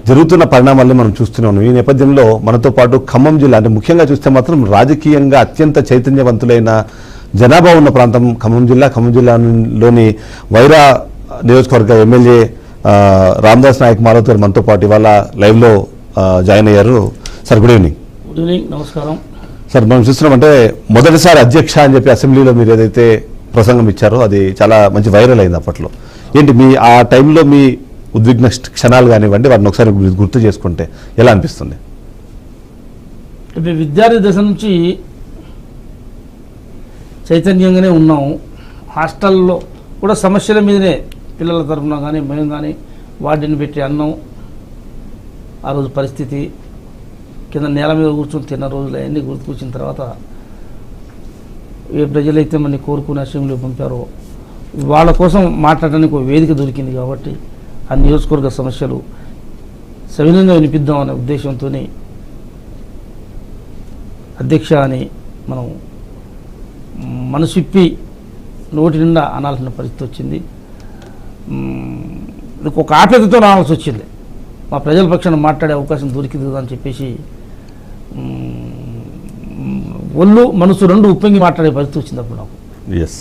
జరుగుతున్న పరిణామాలను మనం చూస్తూనే ఉన్నాం. ఈ నేపథ్యంలో మనతో పాటు ఖమ్మం జిల్లా అంటే ముఖ్యంగా చూస్తే మాత్రం రాజకీయంగా అత్యంత చైతన్యవంతులైన జనాభా ఉన్న ప్రాంతం ఖమ్మం జిల్లాలోని వైరా నియోజకవర్గ ఎమ్మెల్యే రామదాస్ నాయక్ మాలవత్ గారు మనతో పాటు ఇవాళ లైవ్లో జాయిన్ అయ్యారు. Sir good evening. Good evening, నమస్కారం సార్. మనం చూస్తున్నామంటే మొదటిసారి అధ్యక్ష అని చెప్పి అసెంబ్లీలో మీరు ఏదైతే ప్రసంగం ఇచ్చారో అది చాలా మంచి వైరల్ అయింది అప్పట్లో. ఏంటి మీ ఆ టైంలో మీ ఉద్విగ్న క్షణాలు కానివ్వండి, వాటిని ఒకసారి గుర్తు చేసుకుంటే ఎలా అనిపిస్తుంది? విద్యార్థి దశ నుంచి చైతన్యంగానే ఉన్నాము. హాస్టల్లో కూడా సమస్యల మీదనే పిల్లల తరఫున కానీ మేము కానీ వాటిని పెట్టి అన్నం, ఆ రోజు పరిస్థితి కింద నేల మీద కూర్చొని తిన్న రోజులు అవన్నీ గుర్తుకొచ్చిన తర్వాత ఏ ప్రజలైతే మన కోరుకుని అసెంబ్లీ పంపారో వాళ్ళ కోసం మాట్లాడడానికి ఒక వేదిక దొరికింది కాబట్టి ఆ నియోజకవర్గ సమస్యలు సవినంగా వినిపిద్దామనే ఉద్దేశంతో అధ్యక్ష అని మనం మనసిప్పి నోటి నిండా అనాల్సిన పరిస్థితి వచ్చింది. ఒక ఆప్యాయతతో అనాల్సి వచ్చింది. మా ప్రజల పక్షాన మాట్లాడే అవకాశం దొరికింది కదా అని చెప్పేసి ఒళ్ళు మనసు రెండు ఉప్పొంగి మాట్లాడే పరిస్థితి వచ్చింది అప్పుడు నాకు. ఎస్,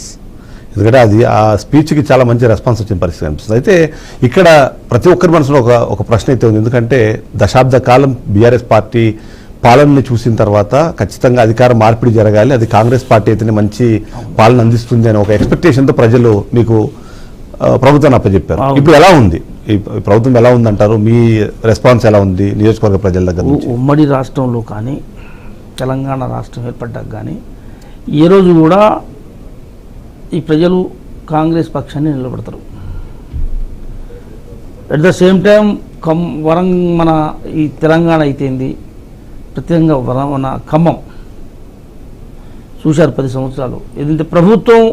ఎందుకంటే అది ఆ స్పీచ్కి చాలా మంచి రెస్పాన్స్ వచ్చిన పరిస్థితి అనిపిస్తుంది. అయితే ఇక్కడ ప్రతి ఒక్కరి మనసులో ఒక ప్రశ్న అయితే ఉంది. ఎందుకంటే దశాబ్ద కాలం బీఆర్ఎస్ పార్టీ పాలనని చూసిన తర్వాత ఖచ్చితంగా అధికార మార్పిడి జరగాలి, అది కాంగ్రెస్ పార్టీ అయితేనే మంచి పాలన అందిస్తుంది అని ఒక ఎక్స్పెక్టేషన్తో ప్రజలు మీకు ప్రభుత్వాన్ని అప్పచెప్పారు. ఇప్పుడు ఎలా ఉంది ఈ ప్రభుత్వం, ఎలా ఉందంటారు? మీ రెస్పాన్స్ ఎలా ఉంది నియోజకవర్గ ప్రజల దగ్గర నుంచి? ఉమ్మడి రాష్ట్రంలో కానీ తెలంగాణ రాష్ట్రం ఏర్పడ్డాక కానీ ఏ రోజు కూడా ఈ ప్రజలు కాంగ్రెస్ పక్షాన్ని నిలబడతారు. అట్ ద సేమ్ టైం మన ఈ తెలంగాణ అయితేంది, ప్రత్యేకంగా మన ఖమ్మం చూశారు 10 సంవత్సరాలు. ఎందుకంటే ప్రభుత్వం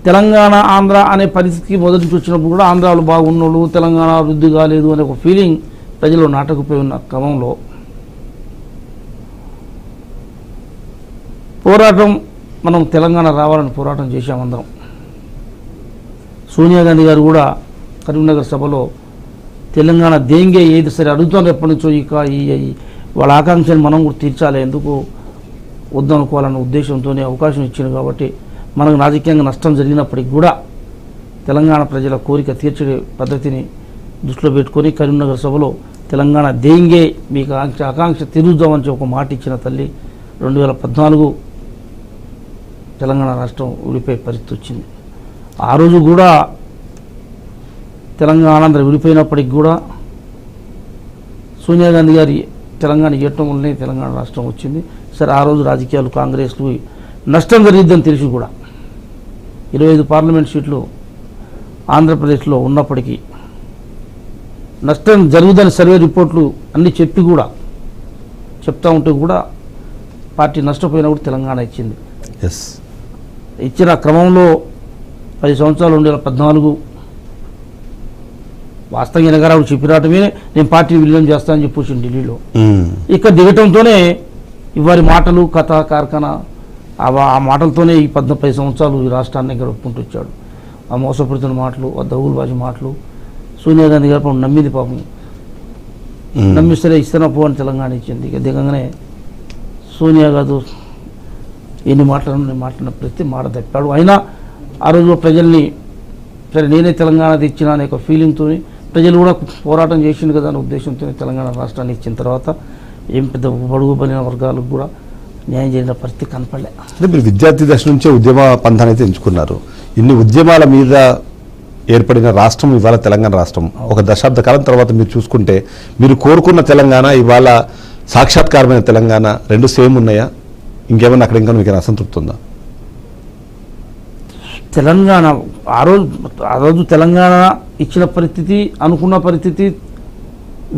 తెలంగాణ ఆంధ్ర అనే పరిస్థితికి మొదటి నుంచి వచ్చినప్పుడు కూడా ఆంధ్రాలో బాగున్నోళ్ళు, తెలంగాణ అభివృద్ధి కాలేదు అనే ఒక ఫీలింగ్ ప్రజలు నాటకపోయి ఉన్న క్రమంలో పోరాటం, మనం తెలంగాణ రావాలని పోరాటం చేశామందరం. సోనియా గాంధీ గారు కూడా కరీంనగర్ సభలో తెలంగాణ దేంగే ఏది సరే అడుగుతాను ఎప్పటి నుంచో ఇక వాళ్ళ ఆకాంక్షను మనం కూడా తీర్చాలి, ఎందుకు వద్దనుకోవాలన్న ఉద్దేశంతోనే అవకాశం ఇచ్చింది. కాబట్టి మనకు రాజకీయంగా నష్టం జరిగినప్పటికీ కూడా తెలంగాణ ప్రజల కోరిక తీర్చే పద్ధతిని దృష్టిలో పెట్టుకొని కరీంనగర్ సభలో తెలంగాణ దేంగే మీకు ఆకాంక్ష తీరుద్దామని ఒక మాట ఇచ్చిన తల్లి 2014 తెలంగాణ రాష్ట్రం విడిపోయే పరిస్థితి వచ్చింది. ఆ రోజు కూడా తెలంగాణ ఆంధ్ర విడిపోయినప్పటికి కూడా సోనియా గాంధీ గారి తెలంగాణ ఇవ్వటం వల్లనే తెలంగాణ రాష్ట్రం వచ్చింది. సరే, ఆ రోజు రాజకీయాలు కాంగ్రెస్లు నష్టం జరిగిద్దని తెలిసి కూడా 25 పార్లమెంట్ సీట్లు ఆంధ్రప్రదేశ్లో ఉన్నప్పటికీ నష్టం జరుగుదని సర్వే రిపోర్ట్లు అన్నీ చెప్తా ఉంటే కూడా పార్టీ నష్టపోయినా కూడా తెలంగాణ ఇచ్చింది. ఇచ్చిన క్రమంలో 10 సంవత్సరాలు 2014 వాస్తవంగా ఎనగారావు చెప్పిరాటమే నేను పార్టీ విలీనం చేస్తానని చెప్పొచ్చు ఢిల్లీలో. ఇక్కడ దిగటంతోనే ఇవారి మాటలు, కథ, కార్ఖానా ఆ మాటలతోనే ఈ 10 సంవత్సరాలు ఈ రాష్ట్రాన్ని గడుపుకుంటూ వచ్చాడు. ఆ మోసపడుతున్న మాటలు, ఆ దగులుబాజీ మాటలు సోనియా గాంధీ గారు పాపం నమ్మింది. పాపం నమ్మిస్తే ఇస్తేనా పో అని తెలంగాణ ఇచ్చింది. ఇక దిగంగానే సోనియా గారు ఎన్ని మాట్లాడిన ప్రతి మాట తప్పాడు. అయినా ఆ రోజు ప్రజల్ని సరే నేనే తెలంగాణ తెచ్చినా అనే ఒక ఫీలింగ్తో ప్రజలు కూడా పోరాటం చేసిండు కదా అనే ఉద్దేశంతో తెలంగాణ రాష్ట్రాన్ని ఇచ్చిన తర్వాత ఏం పెద్ద బడుగు బలిన వర్గాలకు కూడా న్యాయం చేసిన పరిస్థితి కనపడలే. అంటే మీరు విద్యార్థి దశ నుంచే ఉద్యమ పంథాన్ని అయితే ఎంచుకున్నారు. ఇన్ని ఉద్యమాల మీద ఏర్పడిన రాష్ట్రం ఇవాళ తెలంగాణ రాష్ట్రం. ఒక దశాబ్ద కాలం తర్వాత మీరు చూసుకుంటే మీరు కోరుకున్న తెలంగాణ ఇవాళ సాక్షాత్కారమైన తెలంగాణ రెండు సేమ్ ఉన్నాయా? ఇంకేమన్నా అక్కడ ఇంకా మీకు అసంతృప్తి ఉందా? తెలంగాణ ఆ రోజు తెలంగాణ ఇచ్చిన పరిస్థితి, అనుకున్న పరిస్థితి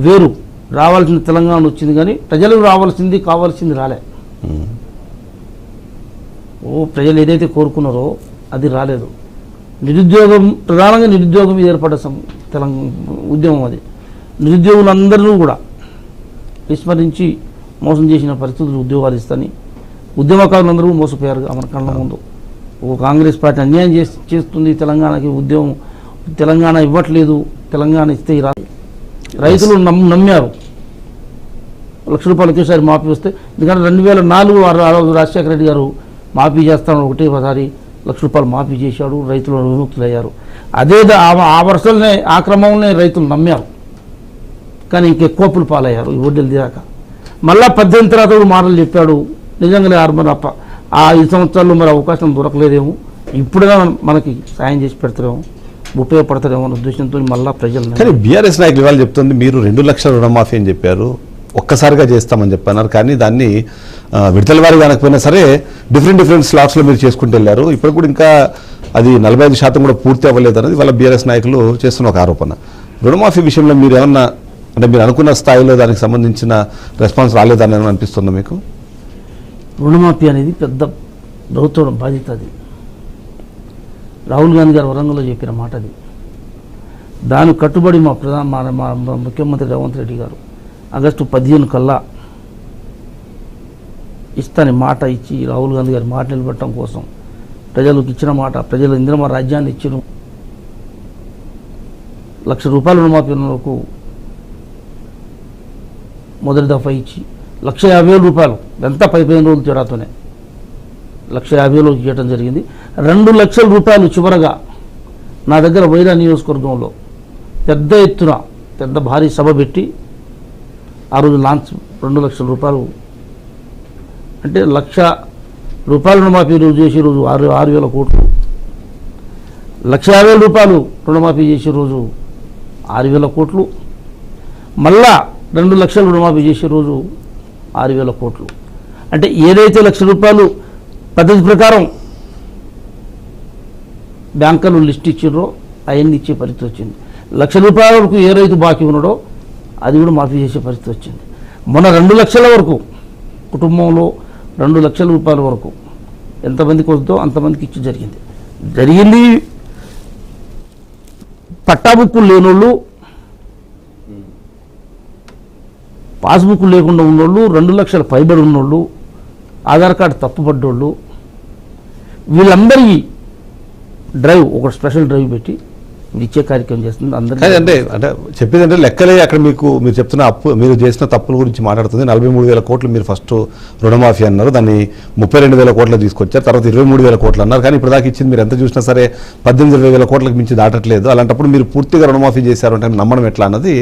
వేరు. రావాల్సిన తెలంగాణ వచ్చింది కానీ ప్రజలకు కావాల్సింది రాలే. ప్రజలు ఏదైతే కోరుకున్నారో అది రాలేదు. నిరుద్యోగం, ప్రధానంగా నిరుద్యోగం మీద ఏర్పడ్డ తెలంగాణ ఉద్యమం అది. నిరుద్యోగులందరూ కూడా విస్మరించి మోసం చేసిన పరిస్థితులు ఉద్యోగాలు ఇస్తాని ఉద్యమకారులందరూ మోసపోయారు మన కళ్ళ ముందు. కాంగ్రెస్ పార్టీ అన్యాయం చేస్తుంది తెలంగాణకి, ఉద్యమం తెలంగాణ ఇవ్వట్లేదు, తెలంగాణ ఇస్తే రైతులు నమ్మారు. ₹1,00,000 ఒకేసారి మాఫీ వస్తే, ఎందుకంటే 2004 రాజశేఖర రెడ్డి గారు మాఫీ చేస్తాను ఒకటేసారి ₹1,00,000 మాఫీ చేశాడు, రైతులు విముక్తులయ్యారు. అదే ఆ వర్షాలనే ఆ క్రమంలోనే రైతులు నమ్మారు, కానీ ఇంకెక్కువ అప్పులు పాలయ్యారు ఈ వడ్డీలు తీరాక. మళ్ళా 18 తర్వాత కూడా మాటలు చెప్పాడు. నిజంగానే ఆ 5 సంవత్సరాల్లో మరి అవకాశం దొరకలేదేమో, ఇప్పుడైనా మనకి సాయం చేసి పెడతారేమో, ఉపయోగపడతారేమో అనే ఉద్దేశంతో మళ్ళీ ప్రజలు. కానీ బీఆర్ఎస్ నాయకులు ఇవాళ చెప్తుంది, మీరు 2 లక్షల రుణమాఫీ అని చెప్పారు, ఒక్కసారిగా చేస్తామని చెప్పన్నారు, కానీ దాన్ని విడతల వారి కానకపోయినా సరే డిఫరెంట్ స్లాట్స్లో మీరు చేసుకుంటూ వెళ్ళారు. ఇప్పుడు కూడా ఇంకా అది 45% కూడా పూర్తి అవ్వలేదు అనేది వాళ్ళ బీఆర్ఎస్ నాయకులు చేస్తున్న ఒక ఆరోపణ. రుణమాఫీ విషయంలో మీరు ఏమన్నా, అంటే మీరు అనుకున్న స్థాయిలో దానికి సంబంధించిన రెస్పాన్స్ రాలేదని అనిపిస్తుందా మీకు? రుణమాఫీ అనేది పెద్ద ప్రభుత్వం బాధ్యత. అది రాహుల్ గాంధీ గారు వరంగల్లో చెప్పిన మాట అది. దానికి కట్టుబడి మా ముఖ్యమంత్రి రేవంత్ రెడ్డి గారు ఆగస్టు 15 కల్లా ఇస్తాని మాట ఇచ్చి, రాహుల్ గాంధీ గారి మాట నిలబెట్టడం కోసం ప్రజలకు ఇచ్చిన మాట, ప్రజలు ఇందిరమ్మ రాజ్యాన్ని ఇచ్చిన ₹1,00,000 రుణమాఫీ వరకు మొదటి దఫా ఇచ్చి ₹1,50,000 ఎంత 15 రోజులు తేడాతోనే ₹1,50,000 చేయడం జరిగింది. ₹2,00,000 చివరగా నా దగ్గర వైరా నియోజకవర్గంలో పెద్ద ఎత్తున పెద్ద భారీ సభ పెట్టి ఆ రోజు లాంచ్ ₹2,00,000 అంటే ₹1,00,000 రుణమాఫీ రోజు చేసే రోజు 6,000 కోట్లు, ₹1,50,000 రుణమాఫీ చేసే రోజు 6,000 కోట్లు, మళ్ళా 2,00,000 రుణమాఫీ చేసే రోజు 6,000 కోట్లు. అంటే ఏదైతే ₹1,00,000 పద్ధతి ప్రకారం బ్యాంకర్లు లిస్ట్ ఇచ్చిర్రో అవన్నీ ఇచ్చే పరిస్థితి వచ్చింది. ₹1,00,000 వరకు ఏ రైతు బాకీ ఉన్నాడో అది కూడా మాఫీ చేసే పరిస్థితి వచ్చింది. మొన్న 2,00,000 వరకు కుటుంబంలో ₹2,00,000 వరకు ఎంతమందికి వస్తుందో అంతమందికి ఇచ్చి జరిగింది. పట్టాబుక్కులు లేనోళ్ళు, పాస్బుక్ లేకుండా ఉన్నోళ్ళు, 2,00,000 పైబడి ఉన్నోళ్ళు, ఆధార్ కార్డు తప్పుపడ్డోళ్ళు, వీళ్ళందరికీ డ్రైవ్, ఒక స్పెషల్ డ్రైవ్ పెట్టి ఇచ్చే కార్యక్రమం చేస్తుంది అందరికీ. అంటే చెప్పేదంటే లెక్కలే అక్కడ మీరు చెప్తున్న మీరు చేసిన తప్పుల గురించి మాట్లాడుతుంది. 43,000 కోట్లు మీరు ఫస్ట్ రుణమాఫీ అన్నారు, దాన్ని 32,000 కోట్లు తీసుకొచ్చారు, తర్వాత 23,000 కోట్లు అన్నారు. కానీ ఇప్పుడు దాకా ఇచ్చింది మీరు ఎంత చూసినా సరే 18,000 కోట్లకు మించి దాటట్లేదు. అలాంటప్పుడు మీరు పూర్తిగా రుణమాఫీ చేశారు అంటే నమ్మడం ఎట్లా అన్నది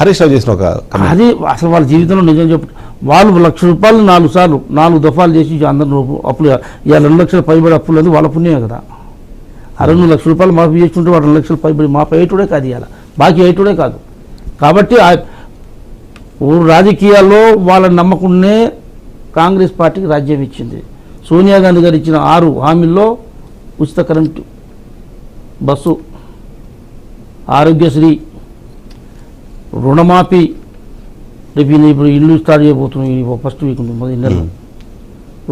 హరీష్ రావు చేసిన ఒక అది అసలు వాళ్ళ జీవితంలో నిజం చెప్పు. వాళ్ళు ₹1,00,000 4 సార్లు 4 దఫాలు చేసి అందరూ అప్పులు, ఇవాళ 2,00,000 పైబడి అప్పులు అది వాళ్ళ పుణ్యమే కదా. ₹2,00,000 మాఫీ చేసుకుంటే వాడు 2,00,000 పైబడి మాఫీ అయ్యేటోడే కాదు, ఇవాళ బాకీ అయ్యేటోడే కాదు. కాబట్టి రాజకీయాల్లో వాళ్ళ నమ్మకుండానే కాంగ్రెస్ పార్టీకి రాజ్యం ఇచ్చింది. సోనియా గాంధీ గారు ఇచ్చిన 6 హామీల్లో ఉచిత కరెంటు, బస్సు, ఆరోగ్యశ్రీ, రుణమాఫీ, రేపు ఇప్పుడు ఇల్లు స్టార్ట్ చేయబోతున్నాం ఫస్ట్ వీక్ ఉంటుంది నెలలో.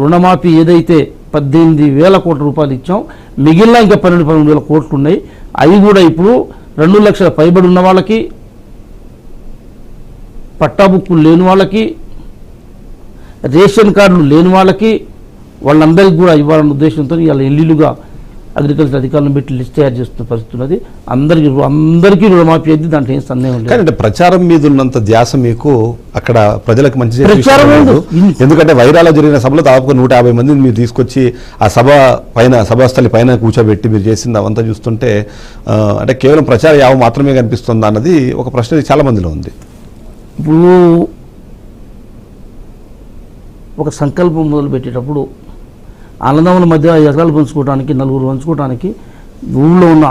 రుణమాఫీ ఏదైతే 18,000 కోట్ల రూపాయలు ఇచ్చాం, మిగిలిన ఇంకా 12,000 కోట్లు ఉన్నాయి. అవి కూడా ఇప్పుడు 2,00,000 పైబడి ఉన్న వాళ్ళకి, పట్టాబుక్కులు లేని వాళ్ళకి, రేషన్ కార్డులు లేని వాళ్ళకి, వాళ్ళందరికీ కూడా ఇవ్వాలన్న ఉద్దేశంతో ఇవాళ ఇల్లుగా అగ్రికల్చర్ అధికారులను పెట్టి లిస్ట్ తయారు చేస్తున్న పరిస్థితి ఉన్నది. అందరికీ రుణమాఫీ అయితే దాంట్లో ఏం సందేహం లేదు. కానీ ప్రచారం మీద ఉన్నంత ధ్యాస మీకు అక్కడ ప్రజలకు మంచి ప్రచారం లేదు. ఎందుకంటే వైరాలో జరిగిన సభలో దాదాపు 150 మందిని మీరు తీసుకొచ్చి ఆ సభ పైన, సభాస్థలి పైన కూర్చోబెట్టి మీరు చేసింది అవంతా చూస్తుంటే అంటే కేవలం ప్రచార యావ మాత్రమే కనిపిస్తుందా అన్నది ఒక ప్రశ్న చాలా మందిలో ఉంది. ఇప్పుడు ఒక సంకల్పం మొదలు పెట్టేటప్పుడు అన్నదమ్ముల మధ్య 5 ఎకరాలు పంచుకోవడానికి, 4 పంచుకోవడానికి ఊళ్ళో ఉన్న